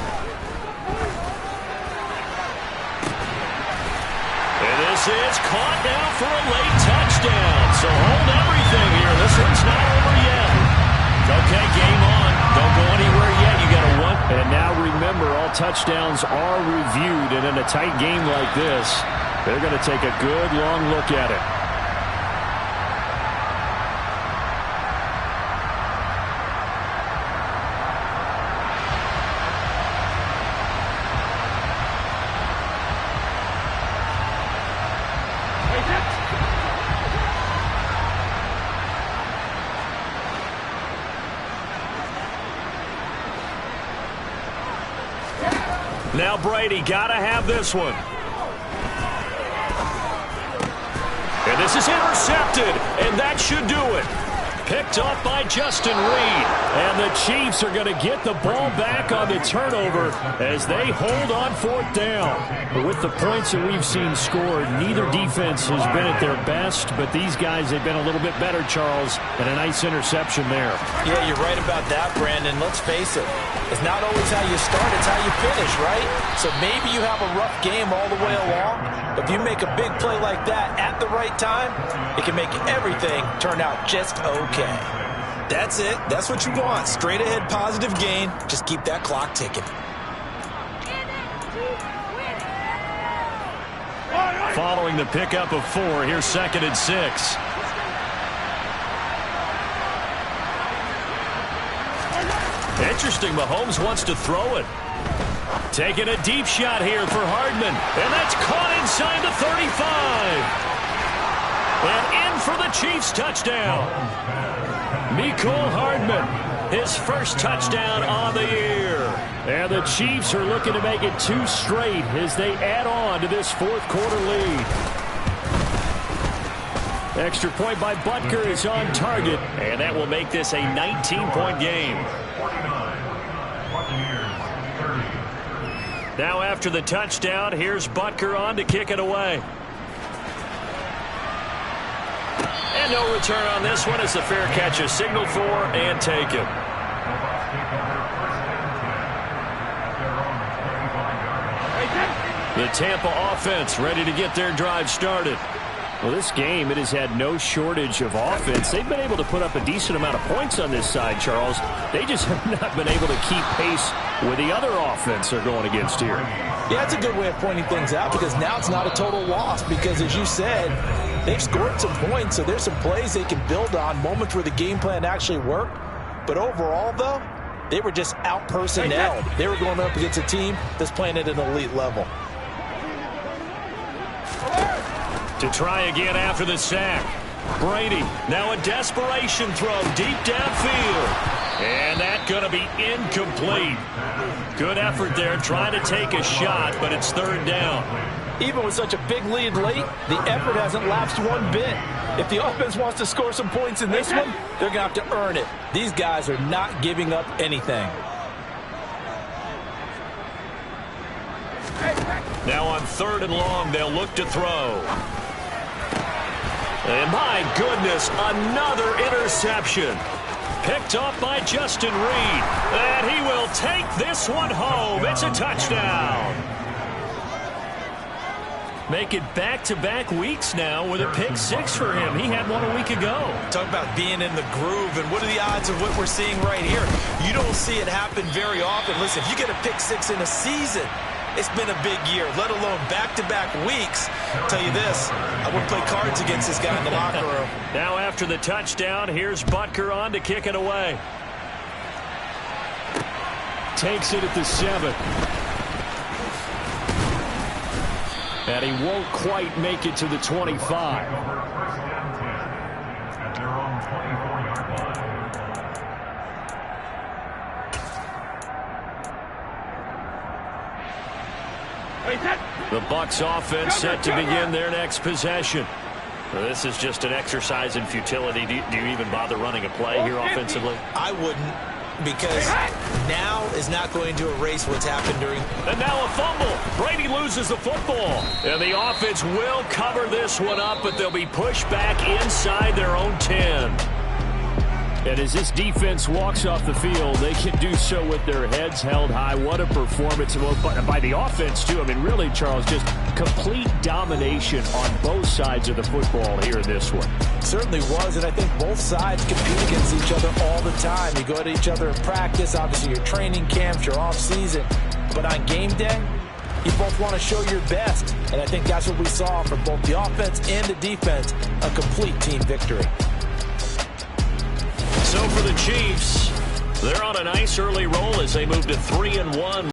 And this is caught now for a late touchdown. So hold everything here. This one's not over yet. Okay, game on. Don't go anywhere yet. You got to run. And now remember, all touchdowns are reviewed. And in a tight game like this, they're going to take a good long look at it. Now Brady got to have this one. And this is intercepted, and that should do it. Picked up by Justin Reed. And the Chiefs are going to get the ball back on the turnover as they hold on 4th down. But with the points that we've seen scored, neither defense has been at their best, but these guys have been a little bit better, Charles, and a nice interception there. Yeah, you're right about that, Brandon. Let's face it. It's not always how you start, it's how you finish, right? So maybe you have a rough game all the way along, but if you make a big play like that at the right time, it can make everything turn out just okay. That's it. That's what you want. Straight ahead positive gain. Just keep that clock ticking. Following the pickup of 4, here's 2nd and 6. Interesting, Mahomes wants to throw it. Taking a deep shot here for Hardman. And that's caught inside the 35. And in for the Chiefs touchdown. Mecole Hardman, his first touchdown on the year. And the Chiefs are looking to make it 2 straight as they add on to this 4th quarter lead. Extra point by Butker is on target. And that will make this a 19-point game. Now after the touchdown, here's Butker on to kick it away. And no return on this one as the fair catch is signaled for and taken. The Tampa offense ready to get their drive started. Well, this game, it has had no shortage of offense. They've been able to put up a decent amount of points on this side, Charles. They just have not been able to keep pace with the other offense they're going against here. Yeah, that's a good way of pointing things out because now it's not a total loss because, as you said, they've scored some points, so there's some plays they can build on, moments where the game plan actually worked. But overall, though, they were just out-personnelled. They were going up against a team that's playing at an elite level. To try again after the sack. Brady, now a desperation throw deep downfield. And that's going to be incomplete. Good effort there trying to take a shot, but it's 3rd down. Even with such a big lead late, the effort hasn't lapsed one bit. If the offense wants to score some points in this one, they're going to have to earn it. These guys are not giving up anything. Now on 3rd and long, they'll look to throw. And my goodness, another interception. Picked off by Justin Reed. And he will take this one home. It's a touchdown. Make it back-to-back weeks now with a pick six for him. He had one a week ago. Talk about being in the groove, and what are the odds of what we're seeing right here? You don't see it happen very often. Listen, if you get a pick six in a season, it's been a big year, let alone back-to-back weeks. I'll tell you this, I wouldn't play cards against this guy in the locker room. Now after the touchdown, here's Butker on to kick it away. Takes it at the 7. And he won't quite make it to the 25. First down 10 at their own 24-yard line. The Bucs offense set to begin their next possession. Well, this is just an exercise in futility. Do you even bother running a play here offensively? I wouldn't, because now is not going to erase what's happened during. And now a fumble. Brady loses the football. And the offense will cover this one up, but they'll be pushed back inside their own 10. And as this defense walks off the field, they can do so with their heads held high. What a performance by the offense, too. I mean, really, Charles, just complete domination on both sides of the football here in this one. Certainly was, and I think both sides compete against each other all the time. You go at each other in practice, obviously your training camps, your off-season. But on game day, you both want to show your best. And I think that's what we saw from both the offense and the defense, a complete team victory. So for the Chiefs, they're on a nice early roll as they move to 3-1.